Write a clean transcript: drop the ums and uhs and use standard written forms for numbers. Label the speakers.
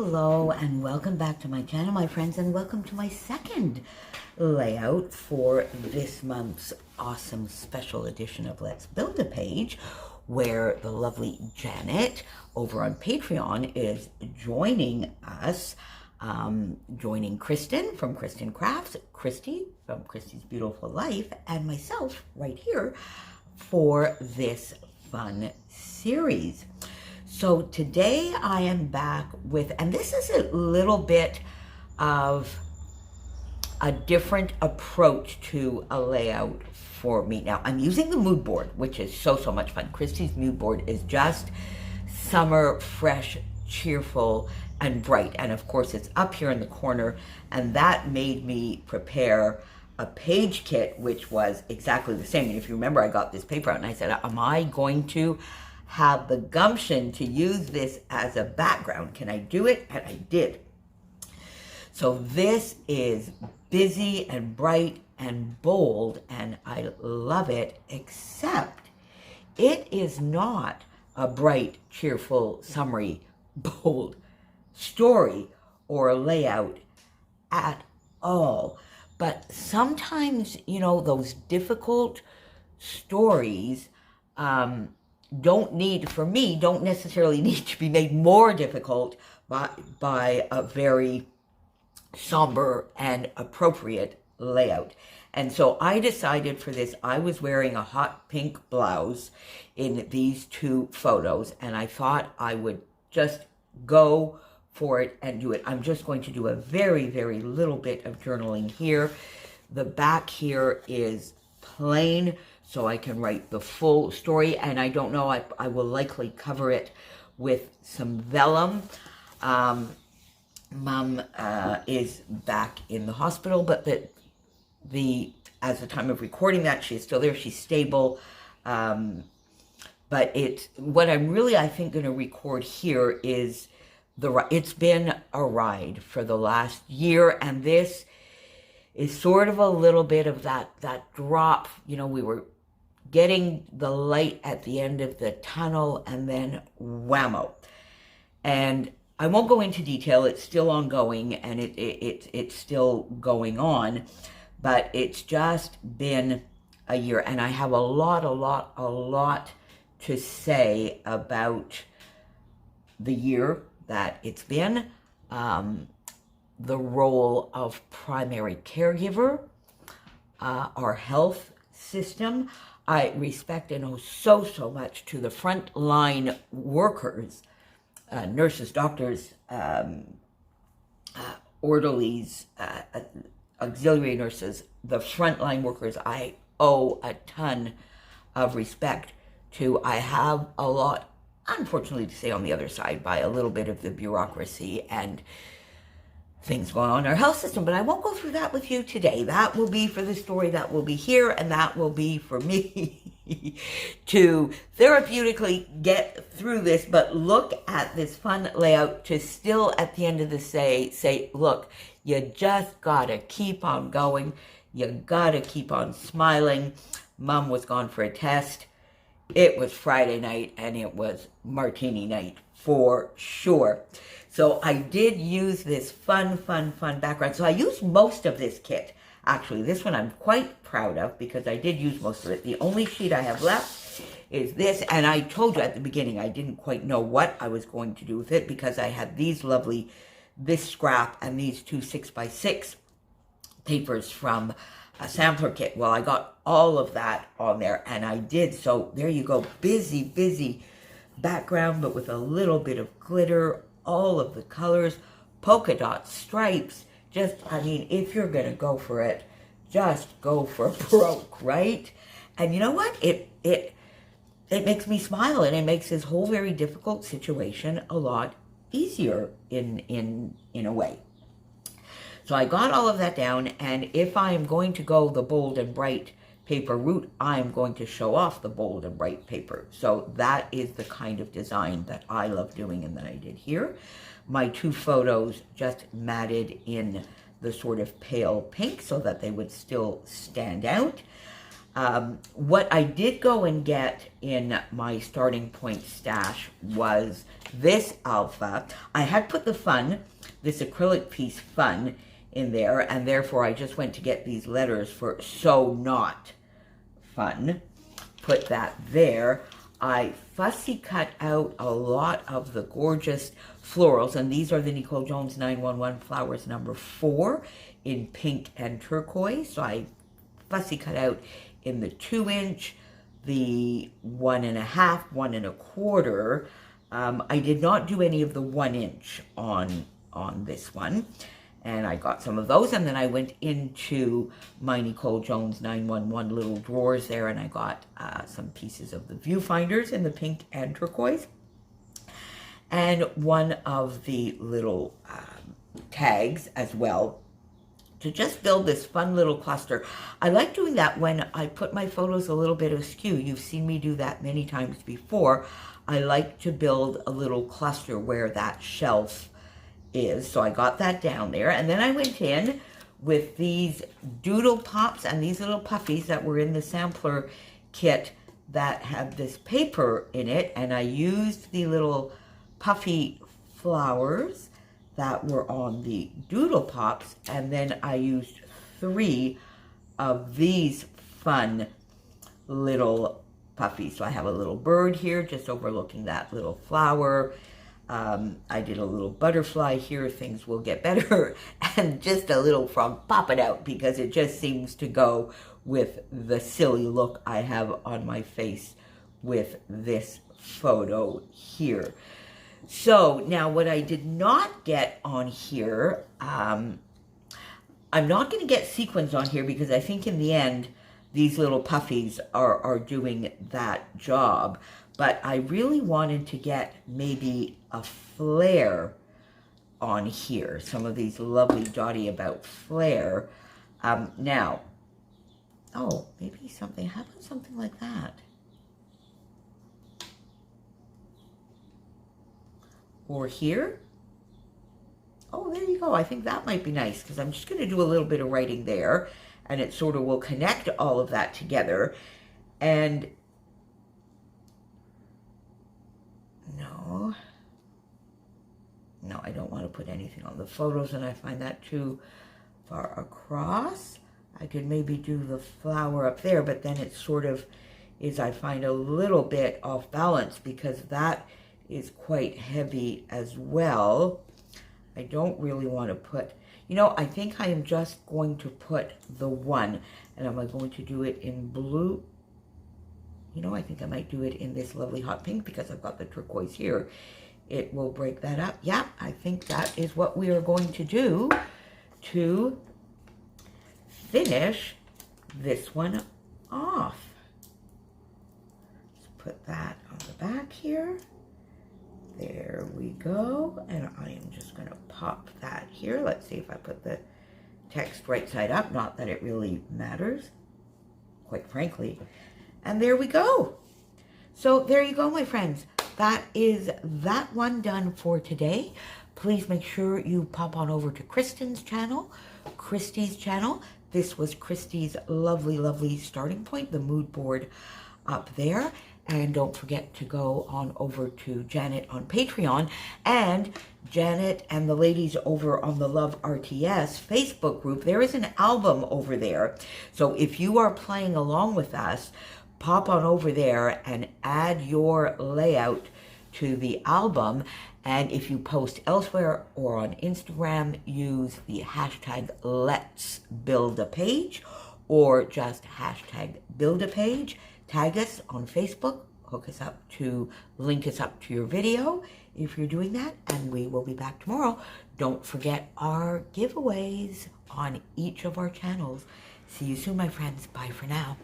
Speaker 1: Hello and welcome back to my channel, my friends, and welcome to my second layout for this month's awesome special edition of Let's Build a Page, where the lovely Janet over on Patreon is joining us, joining Kristen from Kristen Crafts, Christy from Christy's Beautiful Life, and myself right here for this fun series. So today I am back with, and this is a little bit of a different approach to a layout for me. Now I'm using the Moodboard, which is so much fun. Christy's Moodboard is just summer, fresh, cheerful, and bright. And of course it's up here in the corner, and that made me prepare a page kit, which was exactly the same. And if you remember, I got this paper out and I said, am I going to have the gumption to use this as a background? Can I do it? And I did. So this is busy and bright and bold, and I love it, except it is not a bright, cheerful, summery, bold story or layout at all. But sometimes, you know, those difficult stories don't necessarily need to be made more difficult by a very somber and appropriate layout. And so I decided for this, I was wearing a hot pink blouse in these two photos, and I thought I would just go for it and do it. I'm just going to do a very little bit of journaling here. The back here is plain, so I can write the full story, and I don't know, I will likely cover it with some vellum. Mom is back in the hospital, but as the time of recording that, she is still there, she's stable. But what I'm really, I think, going to record here is it's been a ride for the last year, and this is sort of a little bit of that drop. You know, we were getting the light at the end of the tunnel, and then whammo. And I won't go into detail, it's still ongoing, and it's still going on, but it's just been a year, and I have a lot to say about the year that it's been, the role of primary caregiver, our health system. I respect and owe so much to the frontline workers, nurses, doctors, orderlies, auxiliary nurses, the frontline workers. I owe a ton of respect to. I have a lot, unfortunately, to say on the other side by a little bit of the bureaucracy and things going on in our health system, but I won't go through that with you today. That will be for the story that will be here, and that will be for me to therapeutically get through this. But look at this fun layout to still at the end of the say, look, you just gotta keep on going. You gotta keep on smiling. Mom was gone for a test. It was Friday night, and it was martini night for sure. So I did use this fun background. So I used most of this kit. Actually, this one I'm quite proud of because I did use most of it. The only sheet I have left is this, and I told you at the beginning I didn't quite know what I was going to do with it because I had this scrap and these two 6x6 papers from a sampler kit. Well, I got all of that on there, and I did. So there you go, busy background, but with a little bit of glitter, all of the colors, polka dots, stripes. Just, I mean, if you're gonna go for it, just go for broke, right? And you know what? It makes me smile, and it makes this whole very difficult situation a lot easier in a way. So I got all of that down, and if I am going to go the bold and bright paper route, I'm going to show off the bold and bright paper. So that is the kind of design that I love doing and that I did here. My two photos just matted in the sort of pale pink so that they would still stand out. What I did go and get in my starting point stash was this alpha. I had put the fun, this acrylic piece fun, in there, and therefore I just went to get these letters for so not fun. Put that there. I fussy cut out a lot of the gorgeous florals, and these are the Nicole Jones 911 flowers number 4 in pink and turquoise. So I fussy cut out in the 2-inch, the 1.5, 1 1/4. I did not do any of the 1-inch on this one. And I got some of those, and then I went into my Nicole Jones 911 little drawers there, and I got some pieces of the viewfinders in the pink and turquoise, and one of the little tags as well, to just build this fun little cluster. I like doing that when I put my photos a little bit askew. You've seen me do that many times before. I like to build a little cluster where that shelf is. So I got that down there, and then I went in with these doodle pops and these little puffies that were in the sampler kit that have this paper in it, and I used the little puffy flowers that were on the doodle pops, and then I used 3 of these fun little puffies. So I have a little bird here just overlooking that little flower. I did a little butterfly here. Things will get better. And just a little frog popping out because it just seems to go with the silly look I have on my face with this photo here. So now what I did not get on here, I'm not going to get sequins on here because I think in the end these little puffies are doing that job. But I really wanted to get maybe a flare on here. Some of these lovely dotty about flare. Now, oh, maybe something, how about something like that? Or here. Oh, there you go. I think that might be nice because I'm just going to do a little bit of writing there, and it sort of will connect all of that together. And no, I don't want to put anything on the photos, and I find that too far across. I could maybe do the flower up there, but then it sort of is, I find, a little bit off balance because that is quite heavy as well. I don't really want to put, you know, I think I am just going to put the one, and am I going to do it in blue? You know, I think I might do it in this lovely hot pink because I've got the turquoise here. It will break that up. Yeah, I think that is what we are going to do to finish this one off. Let's put that on the back here. There we go. And I am just going to pop that here. Let's see if I put the text right side up. Not that it really matters, quite frankly. And there we go. So there you go, my friends. That is that one done for today. Please make sure you pop on over to Kristen's channel, Christy's channel. This was Christy's lovely, lovely starting point, the mood board up there. And don't forget to go on over to Janet on Patreon, and Janet and the ladies over on the Love RTS Facebook group. There is an album over there. So if you are playing along with us, pop on over there and add your layout to the album. And if you post elsewhere or on Instagram, use the hashtag Let's Build a Page, or just hashtag Build a Page. Tag us on Facebook, hook us up to, link us up to your video if you're doing that, and we will be back tomorrow. Don't forget our giveaways on each of our channels. See you soon, my friends. Bye for now.